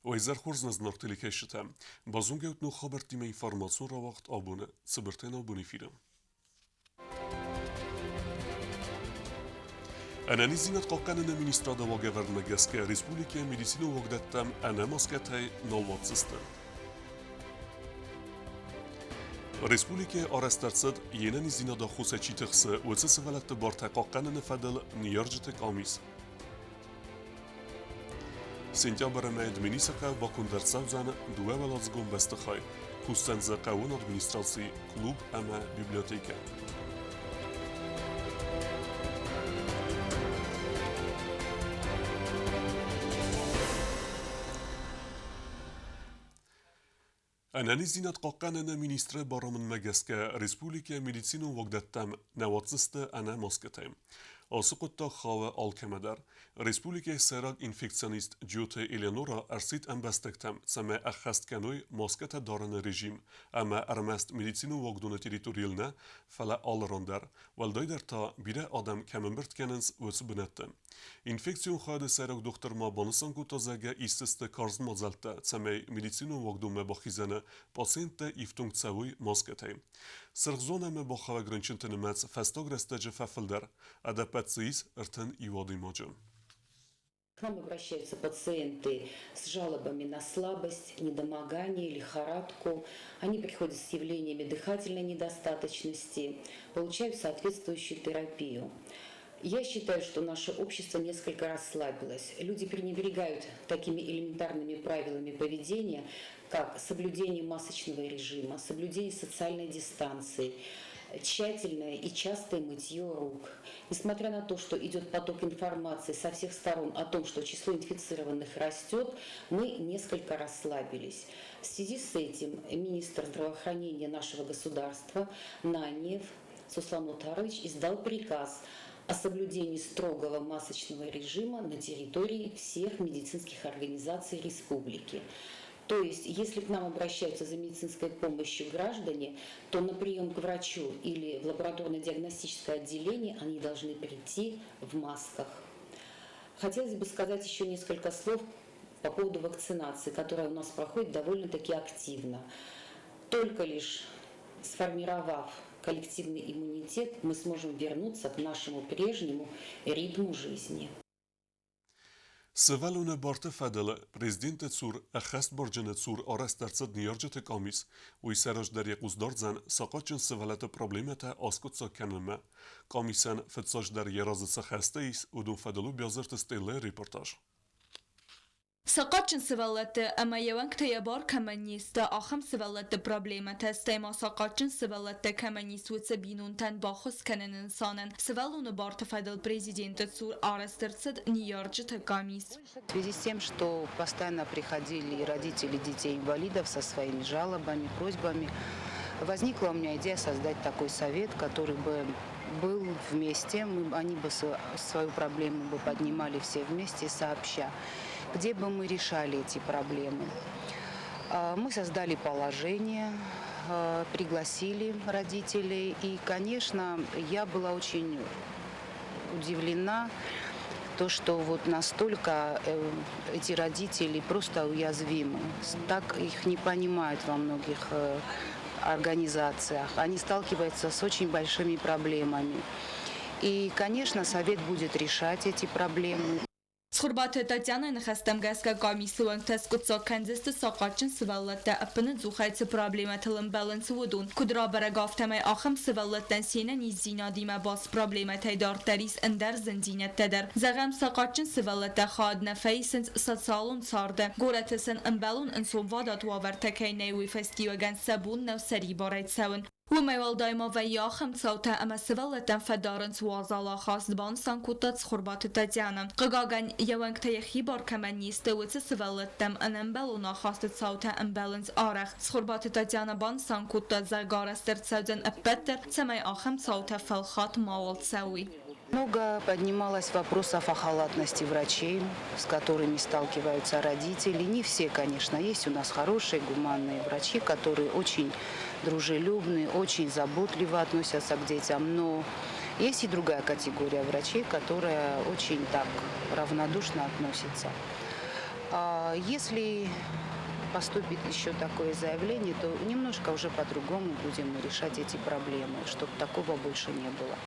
ویزر خورز نزنار تلیکشته بازونگه نو خبر تیم اینفورماسیون رواقد آبونه سبرتین آبونی فیلم أنا زینت قاقن ministra da governmagaska Respublika medicinu vogdattam ana maskatay nolvat sistem. Respublika arastartsad yena zina da xusachi tixsi o'tsa sivalatda bor taqoqqan nafadil niyarjitek amis. Sentyabr ayida minisaka bakundar savzan duva valazgon bastakhay. Xustanza qavun administratsiy klub ama biblioteka. أنا زینت قاقن ministra baromın magaska Respublika medicinu vogdattam navatsiste ana maskatayım. Asıqutta xava alkemadar Respublika Serag infeksionist Jyote Eleonora arsit ambastaktam same axast kanoy maskata daran rejim ama armast medicinu vogduna teritorialna fala alrandar valdaydar ta bire adam kamembert kanens vösubunattam. Infeksion xada Serag doktor ma banusan kutazaga ististe karz mazalta same medicinu vogduma baxizana pacjente iftung cavuj maskatayım. Sırgzona me baxava grančintinimats fastogrestaje fafildar адапациис ртен и водимоджем. К нам обращаются пациенты с жалобами на слабость, недомогание, лихорадку. Они приходят с явлениями дыхательной недостаточности, получают соответствующую терапию. Я считаю, что наше общество несколько расслабилось. Люди пренебрегают такими элементарными правилами поведения, как соблюдение масочного режима, соблюдение социальной дистанции, тщательное и частое мытье рук. Несмотря на то, что идет поток информации со всех сторон о том, что число инфицированных растет, мы несколько расслабились. В связи с этим министр здравоохранения нашего государства Наниев Суслан Утарович издал приказ о соблюдении строгого масочного режима на территории всех медицинских организаций республики. То есть, если к нам обращаются за медицинской помощью граждане, то на прием к врачу или в лабораторно-диагностическое отделение они должны прийти в масках. Хотелось бы сказать еще несколько слов по поводу вакцинации, которая у нас проходит довольно-таки активно. Только лишь сформировав коллективный иммунитет, мы сможем вернуться к нашему прежнему ритму жизни. Сывалуна барты фадала президент цур ахаст борджана цур араст дарцад ниярджат камис уй сараж дар якуздорзан сақачын сывалата проблемата аскутса канама камисан фетсаж дар яразыца хастаис удун фадалу бязарт стелла репортаж. سقاطن سوالات اما یوانک تیابار کمانیست آخم سوالات پرابلمات است اما سقاطن سوالات کمانیست و تبینون تن باخوز کنن انسانن سوالون بارت فدل президент ЦУР арестовцад Нью-Йорк камис. В связи с тем, что постоянно приходили родители детей-инвалидов со своими жалобами, просьбами, возникла у меня идея создать такой совет, который бы был вместе, они бы свою проблему бы поднимали все вместе сообща. Где бы мы решали эти проблемы. Мы создали положение, пригласили родителей, и, конечно, я была очень удивлена, то, что вот настолько эти родители просто уязвимы, так их не понимают во многих организациях, они сталкиваются с очень большими проблемами. И, конечно, совет будет решать эти проблемы. Схурбат Татьяна нахастам гаска комиссуан таскутса канзест сақачын сывалатта апны зухайцы проблематылын баланс вудун. Кудра барагафтамай ахам сывалаттан сена низина дима бас проблематай дартарис эндер зиндинеттедер. Загам сақачын сывалатта хадна фейсенс сатсалун сарда. Горатысын ымбалун инсон вадат вавартакай найуи фестиваган сабун нав сари барайт савын. وميوال دايما وياخم صوتا اما سوالتن فدارن سوازالا خاص بانسان كوتات سخربات تاتيانا قاقاقان يوانك تيخي بار كمان يستويت سوالتن انمبلونا خاص صوتا امبالنس آرخ سخربات تاتيانا بانسان كوتات زرگارستر تسودن ابتر سمي آخم صوتا فالخات ماوال تسوي. Много поднималось вопросов о халатности врачей, с которыми сталкиваются родители. Не все, конечно, есть у нас хорошие, гуманные врачи, которые очень дружелюбные, очень заботливо относятся к детям. Но есть и другая категория врачей, которая очень так равнодушно относится. Если поступит еще такое заявление, то немножко уже по-другому будем решать эти проблемы, чтобы такого больше не было.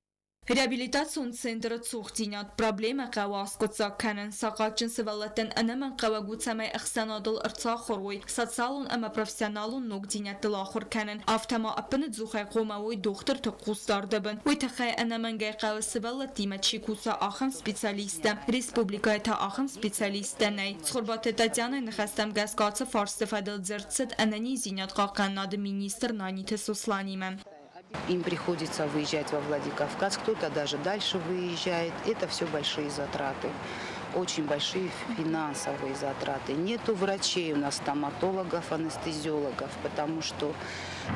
Реабилитацион центра цухтинят проблема каваскотса канен сакатчин сывалаттен анаман кавагуцамай ихсанадыл ирцахоруй социалун ама профессионалун ногдинят лахор канен автома аппаны дзухай қомауй доктор тақустардыбын. Ой тақай анаман гай қавы сывалаттима чикуса ахам специалиста. Республика это ахам специалиста най. Схурбаты Татьяна нахастам газкаца фарсты фадыл дзерцет анани зинят қаққан нады министр Наниты Сусланима. Им приходится выезжать во Владикавказ, кто-то даже дальше выезжает. Это все большие затраты, очень большие финансовые затраты. Нету врачей у нас, стоматологов, анестезиологов, потому что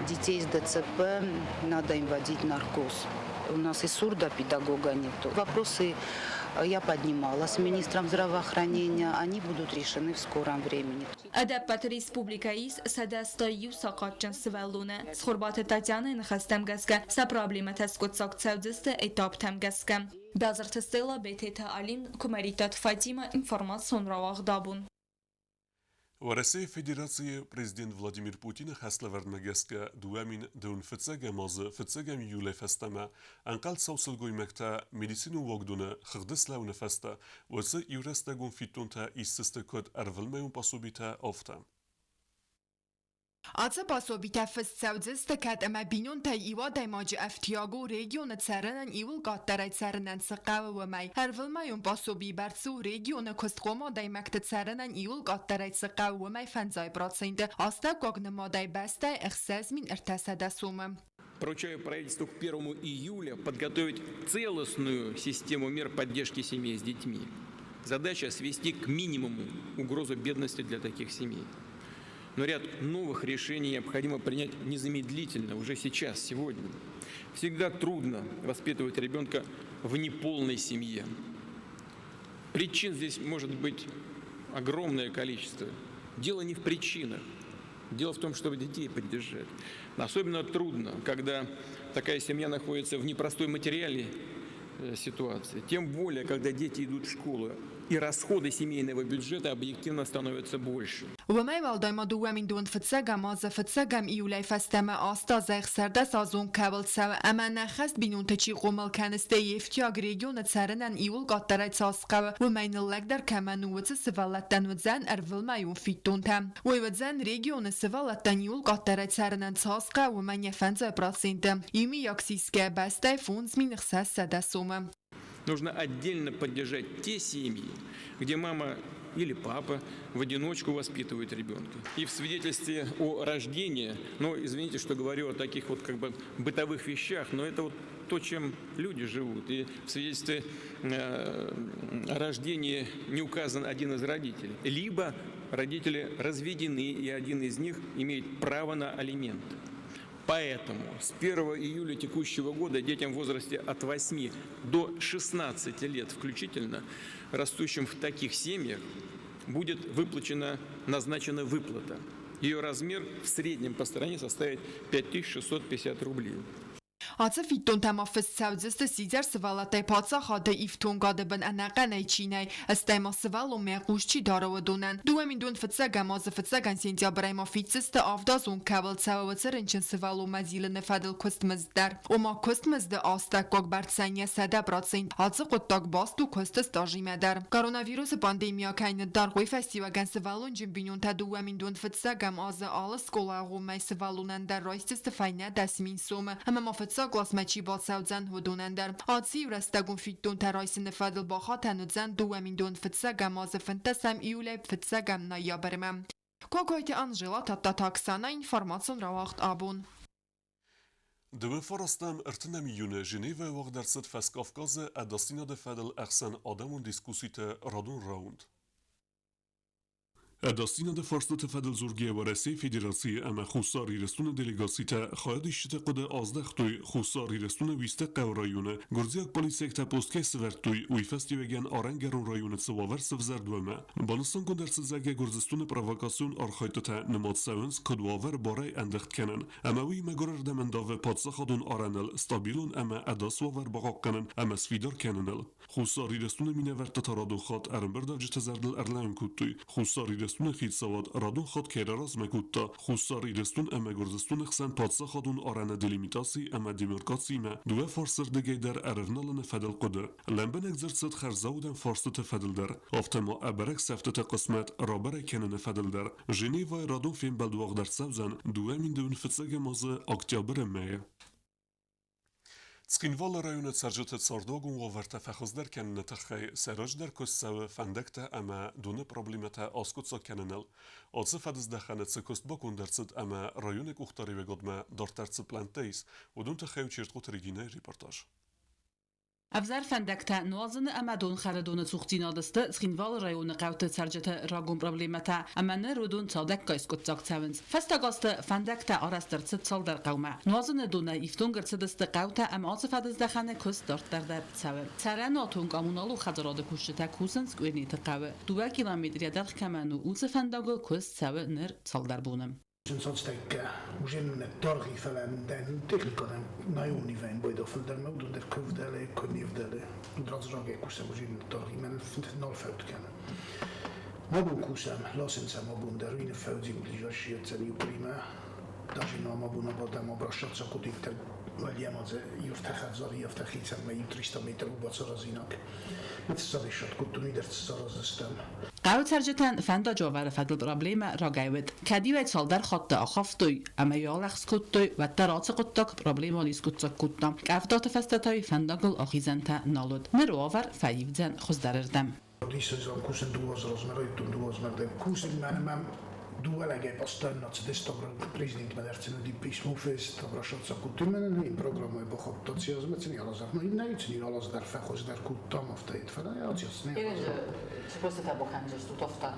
детей с ДЦП надо им вводить наркоз. У нас и сурдопедагога нету. Вопросы я поднимала с министром здравоохранения, они будут решены в скором времени. Адапат республика из садастаю сакатчан свалуна. Схурбаты Татьяны нахастам газка са проблема таскот сакцаудзисты этап там газка. Базар стела бетета алин кумаритат Фатима информацион рауагъд Абон. В России Федерации президент Владимир Путин хаславар магеска дуамин дун фицага мазы фицагам юле фестама анкал саусылгой мекта медицину вогдуна хырдыслау нефеста васы юрестагун фитунта иссысты код арвылмайун пособита офта. Ați pasobita făsțeaudzeste cat ama binun ta iwa daimaji aftiago region tsaranan iul gattarai tsaranan saqawa mai harvil mayun pasobi barsu region kostqoma daimakta tsaranan iul gattarai saqawa mai fanzai проценты asta коgnama dai basta ihsas min irtasada suma. Поручаю правительству к 1 июля подготовить целостную систему мер поддержки семей с детьми. Задача свести к минимуму угрозу бедности для таких семей. Но ряд новых решений необходимо принять незамедлительно, уже сейчас, сегодня. Всегда трудно воспитывать ребенка в неполной семье. Причин здесь может быть огромное количество. Дело не в причинах. Дело в том, чтобы детей поддержать. Особенно трудно, когда такая семья находится в непростой материальной ситуации. Тем более, когда дети идут в школу, и расходы семейного бюджета объективно становятся больше. ومای والدای ما دوامین دون فتسگم از فتسگم ایولای فستم آستا زیخ سرده سازون کابل سو اما نخست بینون تچی قومل کنسته یفتیاگ ریگیون تسرنن ایول قطرای ساسقه و مین اللگ در کمانووت سوالتن وزن ارول مایون فیتون تم و وزن ریگیون سوالتن ایول قطرای تسرنن ساسقه و من یفنزه پراسینتم یمی یاکسیسکه بسته فونز می نخصص سده سومه. Нужно отдельно поддержать те семьи, где мама или папа в одиночку воспитывают ребенка. И в свидетельстве о рождении, ну, извините, что говорю о таких вот как бы бытовых вещах, но это вот то, чем люди живут. И в свидетельстве о рождении не указан один из родителей. Либо родители разведены, и один из них имеет право на алименты. Поэтому с 1 июля текущего года детям в возрасте от 8 до 16 лет включительно, растущим в таких семьях, будет назначена выплата. Ее размер в среднем по стране составит 5650 рублей. Ați fitun tema făsțeaudzeste sizer svalate pața hade iftun gade ben anaqanai chinai astema svalu mequshchi darodunan duamin dun fătsagam az fătsagan sentyabrei ma fitseste avdazun kabel tsawatserenchin svalu mazilene fadel kostmazdar oma kostmazde asta kokbartsanya 100% ați qottak bastu kostas tajimedar koronavirus pandemiya kayne darqoy festivagan svalun jimbinun ta duamin dun fătsagam az ala skola gumay svalunan dar roisteste fayna dasmin soma ama Glas maçı balsavzan hudunandar. Adsi urastagun fitun teraysin fadil baxatan udzan duamin dun fıtsagam az fıntasam iulay fıtsagam na yabarmam. Kokoyti Anjela tatta taksana Информацион рауагъд Абон. Dve forastam irtinam yune Женева вагдарсит фаскавказы адастина де фадил ахсан адамун дискусите радун раунд. اداستینا ده فرصت فدل زورگیه و رسی فدراسی اما خوصاری رستون دلیگاسی تا خواهدش تا قد آزدختوی خوصاری رستون ویسته قورایونه گرزیاک پلیسیک تا پوستکه سورتوی ویفستی وگن آرنگرون رایونه سواور سفزردومه بانستان کن در سزاگه گرزستون پروکاسیون آرخایت تا نماد سونس کدواور بارای اندخت کنن اما وی مگرر دمنداو پادسخادون آرانل استابیلون اما اداس واور باقاق کنن اما سفیدار کننل خوصاری رستون مینورت تارادو خات ارنبرد جتزردل ارلان کتوی خوصاری رستون خیت سواد رادون خود کیراراز مگوتا خوصاری رستون اما گرزستون خسن پادسا خودون آرانه دلیمیتاسی اما دیمرکاسی ما دوه فرصر دگی در ارفنالن فدل قده لنبن اگزرسد خرزاودن فرصت فدل در افتما ابرک سفتت قسمت رابر کنن فدل در جنیوای رادون فیم بلدواغ در سوزن دوه من دون فتسگ مازه اکتیابر مایه سكينفال رايون تسرجت تصاردوغون وورتا فخزدر كان نتخي سراج در كسو فندكتا اما دون بروبليمتا اسكوتسا كاننل اوتس فدز دخنت سكوست بوكون درصد اما رايونك اختاري وگدما دارترص بلانتيس ودون تخيو چيرتقوت ريگينه ريپورتاج افزار فندکتا نوازن اما دون خردون سوختینا دسته سخینوال رایون قوت سرجت راگون پروبلیمتا اما نرودون صادق کایس کتزاک تاونز فستاگاست فندکتا آرستر ست سال در قومه نوازن دون ایفتون گرد دسته قوت اما آصف دز دخانه کس دارت در تاون سران آتون قامونالو خضراد کشتا کوسنس گوینیت قوه 2 کیلومتر در کمانو اوز فنداگو کس تاو نر سال در بونم Můžeme torgy felen den technikolem na jó níven bojdoföldel meg der kövdele, könnyvdele, dradzsrage kusem můžeme torgy men nol földken. Mabun kusem, lasensem mabun der ruine földzi bližaši oceni prima. Dažino mabun abadam obrašaca kudik veljem az jurtachadzari jurtachicem mely 300 méter ubacorazinak. Mit szarishat kutun idert szarazestem. قاو ترجتن فندا جوار فدل پروبلیم را گاید کدی و سال در خط آخافتوی اما یالخس کتوی و درات قطق پروبلیم آلیس کتزک کتام کافدات فستتای فنداگل آخیزنتا نالود نروآور فیوزن خوز درردم. Díszezon kusen rozmerajtun duozmerde kusen men duelege pastannac destabra prezident medercen di pismo fest abrashatsa kutumen in programoy bokhoptatsiya zmetsni alazar no inna itni alaz dar fakhoz dar kutam aftait fela ja jasne Supposed bokhangest tofta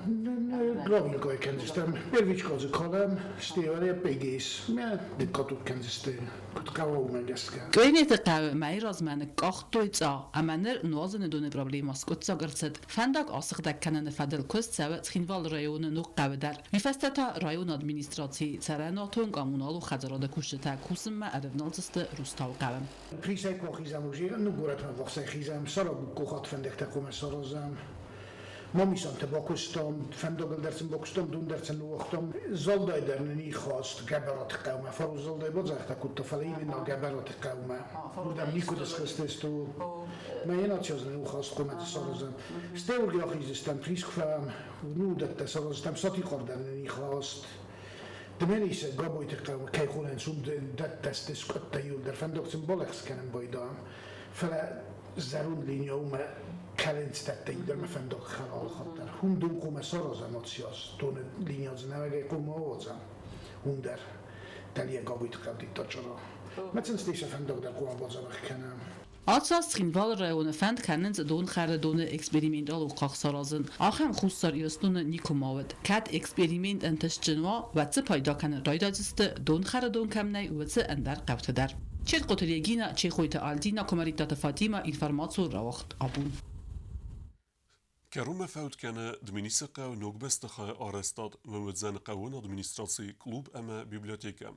Glavniko kendistem pervichkoz kolem stiare pegis me dikkatut kendiste kutkawo mengeska Gwynet qaw mai razman qaxtoytsa amaner nozan dun problemas kutsa gerset fandag asıqda kanan fadel kustsa txinval rayonu nu qawdar Festata rayon administracji Cerenatun Qamunalu Xadarada Kushta Kusma Arevnaltiste Rustav qawm. Prisek waxizam ujiga nu goratman waxsexizam sarabu kohat fendekte komisarozam. Mamisan te bakustam, fendogel dercen bakustam, dun dercen luachtam. Zalday derneni khast gabarat qawma. Faru zalday bazakta kutta falaymin na gabarat qawma. Budam nikodas khestestu. Ma jena tjazne u khast qomet sarozam. Steurgi axizistam priskfam. Nu dette sarozam sati qarderneni khast. Demenis gaboyte qawma kay khulen sum detestes qatta yul der fendogsen balex kanen baydam. Fala zarun linjoma Kalenc tette ide me fendok halal khatar. Hum dun kuma sarozam otsias. Ton linjaz nevege kuma ozam. Hunder talie gaboyte qawdi tachara. Metsen stisa fendok der kuma bazam kanam. Atsas txinval rayon fend kanens don khardon experiment al qaxsarazın axam khustar yostun nikomavet kat experiment entashchinwa va tse payda kan raydajiste don khardon kamnay va tse andar qavtadar Çet qotelegina çekoyta aldina komaritata Fatima Информацион rauagъд Абон كروما فوت كان دمينيسقا ونوغبستخا أرستاد ومدزان قوان أدمنستراسي كلوب أما بيبليوتيكا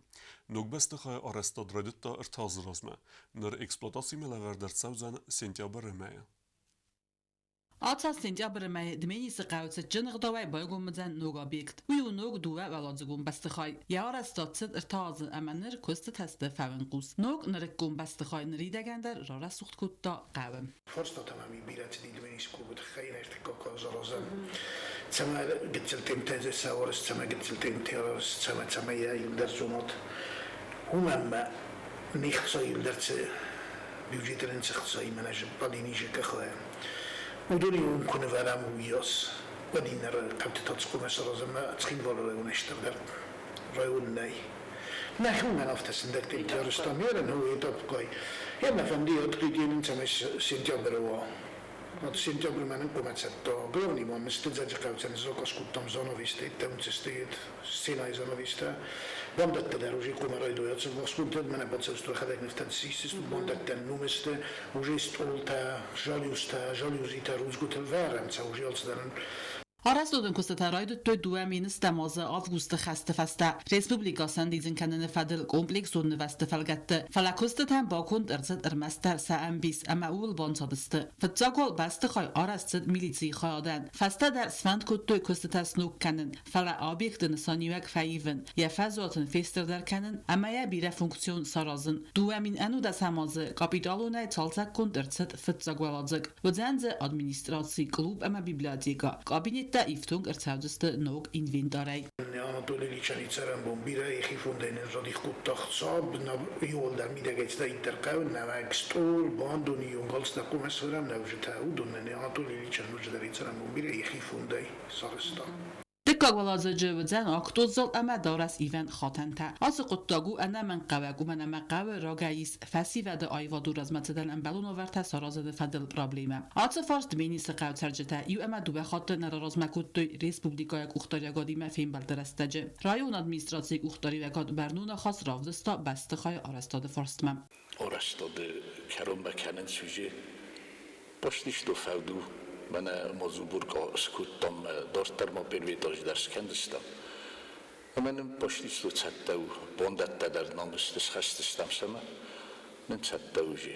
نوغبستخا أرستاد ردتا ارتاز رازما نر إكسبلوتاسي ملاغر در سوزان سنتيابر رمايا Atsas sentябрь май дменис qawts jingdaway baygumdan noga bekt. Uyu nog duwa valadzgum bastkhay. Yara statsed irtaz amanir kost teste favenqus. Nog nirkum bastkhay nridagander rara suxt kutta qawm. Forsta tamami bilet dmenis kubut khayner tikko zarazam. Tsama gitseltem teze sawars tsama gitseltem teros tsama ya yilderzumot. Humamma nikhsa yildertse budgetren tsaksa imanaj balinije kakhwa. Udoni umkune varam uyos. Wadinner qabt tatsqu masarazam tskhin valorun ishtarder. Rayunnay. Nahnu naftasindek terstam yeren hu etapqay. Yema famdi otqidin tsamesh sentябрь wa. Od sentiambru menem komețetto glavni mam stădzaci cauțen zocos cutom zonoviste, teunțestit, scena zonoviste. Vam dette der už komar dojac v spuntet mene bad se strahadek neftan sistis bom dette numeste už ist olta jaliusita ruzgutel veremca už alsdaren. Arastodun kustataraydı tödüəmin istemazı avgusta xəstə fəstə. Respublikasın dizin kənini fədil kompleks onu vəstə fəlgətdi. Fəlakustatan bakund ırzid ırməstər səən biz əmə uğul bonçadısdı. Fıtsaqol bəstə xay arastid milici xayadan. Fəstə der svənd kuttu kustatasnuk kənin. Fələ obyektin saniyək fəyivin. Yəfəzatın festerdər kənin əməyə birə funksiyon sarazın. Düəmin ənu da səmazı kapitalunay çalsaq kund ırzid fıtsaqolacıq. Vəzənzə administrasi klub əmə biblioteka. Kabinet da iftung erțavdeste nog inventarij. Anatoli Ličanicerem bombire i chifunden žodich kuttach sab na jól der midegeć da interkau na veg stol bandoni jungals da komessorem na vžeta udonne Anatoli Ličanicerem bombire i chifundej sarsta. Dikkavalazıcı vəzən aktozal əmə daras evən xatəntə. Azı quttagu ənə mən qəvəgu mən əmə qəvə ragayis fəsi vədə ayvadur azmətədən əmbəlun ovərtə sarazədə fədil problemə. Azı fars dmeni sıqav tərcətə yu əmə duvə xatı nəraraz məkuddu Respublikaya uxtarya qadimə feyn bəldərəstəcə. Rayon administrasiya uxtari və qad bərnuna xas ravdısta bəstı xay arastadı farsməm. Arastadı kərum bəkənin süjü başlış do fəvdu من موضوع سکوتم دارتر ما پرویداش درس کندستم. من باشی سو چتاو بندت در نامستش خستستم سما من چتاوجی.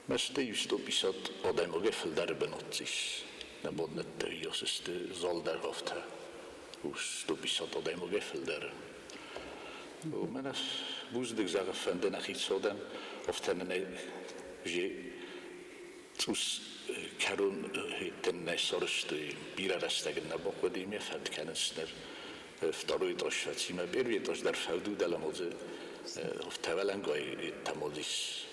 مثل یستو بیشتر آدم و گفل در بناتیش نبودت یاست زال در هفته. یستو بیشتر آدم و گفل در. و من از بوزدیک زغفنده نخیت سادم افتن نجی توس کرون هیتن نشارشته بیره رستگن نباقودیم یه فرد کنستر افتاروی داشتی ما بیروی داشت در فودو دلمازه افتولنگای تمازیش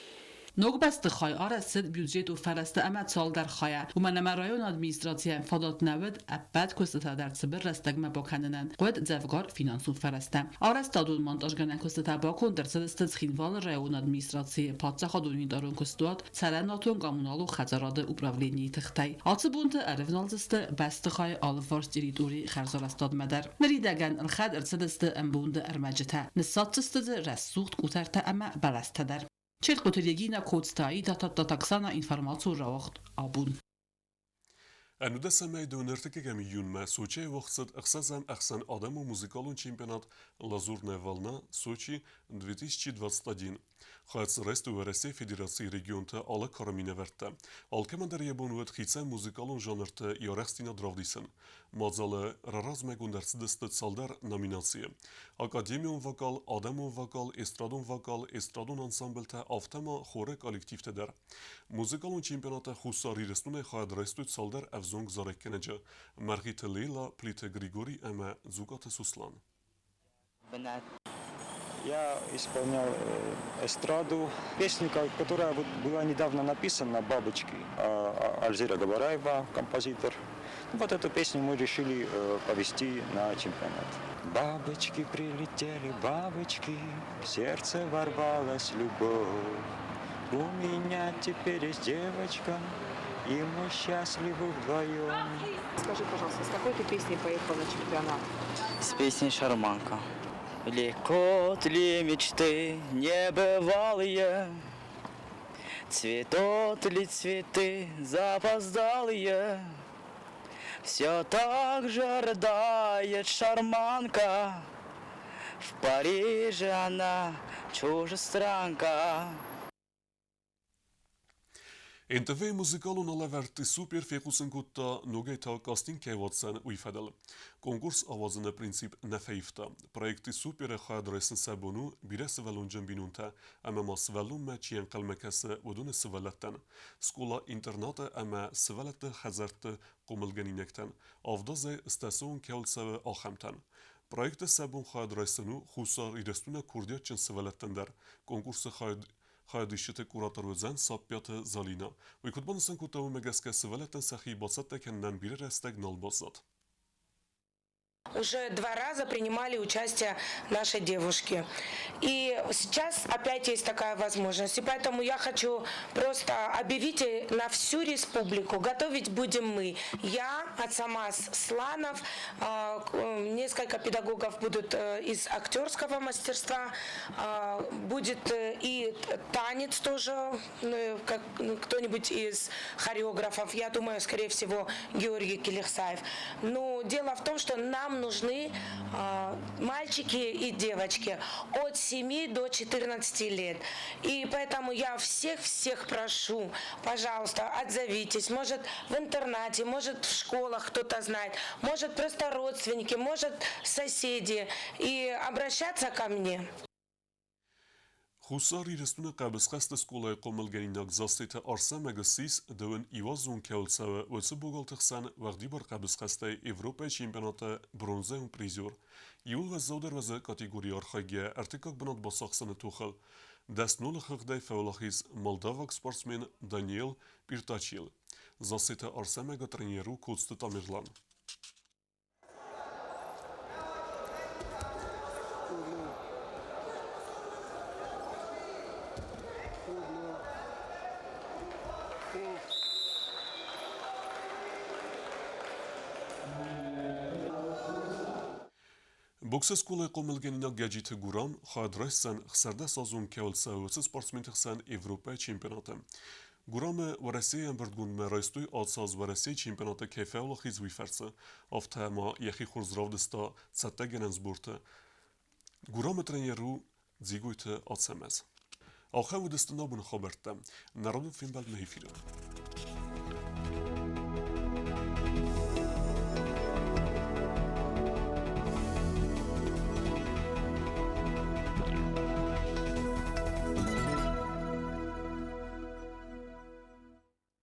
Nog beste xay arasted budget u fərəstə əmət sal dar xaya. U mənəmə rayon administrasiya fadat nəvəd əbbət kostata dar cibir rəstəgmə bakənənən. Qod cəvqar finansu fərəstə. Arastadun montajgənən kostata bakon dərsədəstə xinval rayon administrasiya patsaxadun idarun kostuat sərənatun qamunalu xəcaradı upravleniyi tıxtay. Atı buntu ərivnalzıstı beste xay alıfars terituri xərzarastad mədər. Nəridəgən əlxəd ərsədəstə əmbundu ərməcətə. Nısatçıstıdı rəssuxt qutərtə əmə bələstədər. چه قطعی نکوتایی داتاکسانا اینفورماسیون رواقت آبون. انوده سمای دونرتک گمیون ما سوچه وقت اخسازم احسن آدم و موزیکالون چمپیونات لازورنه والنا سوچی 2021. خواهد رست و ورسی فدراسی رژیون تا آل کارمینه ورته. آل کماندر یبون ود خیتسه موزیکالون جانرت یا رختینا دراودیسن. مازال راراز مگون درس دست سالدر نامیناسیه. اکادمیون وکال، آدمون وکال، استرادون انسامبل تا آفتما خوره کالکتیف تدر. موزیکالون چمپیونات خوصاری رستونه خواهد رستوت سالدر افزونگ زارک کنجا. مرخیت لیلا پلیت گریگوری اما زوگات سوسلان. Я исполнял эстраду, песню, которая была недавно написана «Бабочки», Альзира Габараева, композитор. Вот эту песню мы решили повести на чемпионат. Бабочки прилетели, бабочки, в сердце ворвалась любовь. У меня теперь есть девочка, и мы счастливы вдвоем. Скажи, пожалуйста, с какой ты песней поехал на чемпионат? С песней «Шарманка». Легко ли мечты небывалые, цветут ли цветы запоздалые, все так же рыдает шарманка, в Париже она чужестранка. انتوی موزیکالون آلورتی سوپر فیقوسن کتا نوگه تا کاستین که واتسن ویفدل. کنکورس آوازن پرینسیپ نفیفتا. پرویکتی سوپر خواهد رسن سبونو بیره سوالون جنبینون تا اما ما سوالون ما چیان قلمکس ودون سوالتن. سکولا اینترنات اما سوالت خزرت قملگنینکتن. آفداز استاسون کول سو آخمتن. پرویکت سبون خواهد رسنو خوصار ایرستون کردیا چن سوالتن در. کنکورس خواهد ایشت کوراتر وزن سابیات زالینا. وی کدبان سن کتاو مگسکه سوالتن سخی باسد کنن بیره رستگ نال بازد. уже 2 раза принимали участие наши девушки. И сейчас опять есть такая возможность. И поэтому я хочу просто объявить на всю республику. Готовить будем мы. Я, Ацамас Сланов, несколько педагогов будут из актерского мастерства, будет и танец тоже, кто-нибудь из хореографов, я думаю, скорее всего, Георгий Келихсаев. Но дело в том, что нам нужны мальчики и девочки от 7 до 14 лет. И поэтому я всех прошу, пожалуйста, отзовитесь. Может, в интернате, может, в школах кто-то знает, может, просто родственники, может, соседи. И обращаться ко мне. Хусари рестуна قبض سکولای قوملگنیناک زاستیت آرسا مگسیس دوون ایوازون کولساوه وڅ بوگالتخسان وقتی بر قبض خسته اروپای چمپیونات برونزه و پریزور یول و زودر وز کاتگوری آرخاگی ارتکاک بنات با ساخسن توخل دست نول خقدای فولاخیز مالداواک سپورتسمن دانیل پیرتاچیل زاستیت آرسا مگا ترینیرو کوست تامیرلان بوکس سکول قوملگنینا گجیت گورام خواهد رسن خسرده سازون کولسا و سپورتسمن تخسن اروپای چمپیوناتم گورام ورسی امبردگون مرایستوی آدساز ورسی چمپیونات کیفه و خیز ویفرسه افته ما یخی خورزراو دستا سته گننز بورته گورام ترینیرو زیگویت آدسمز آخه و دستنا بون خبرتم نرادو فیلم بلد مهیفیلم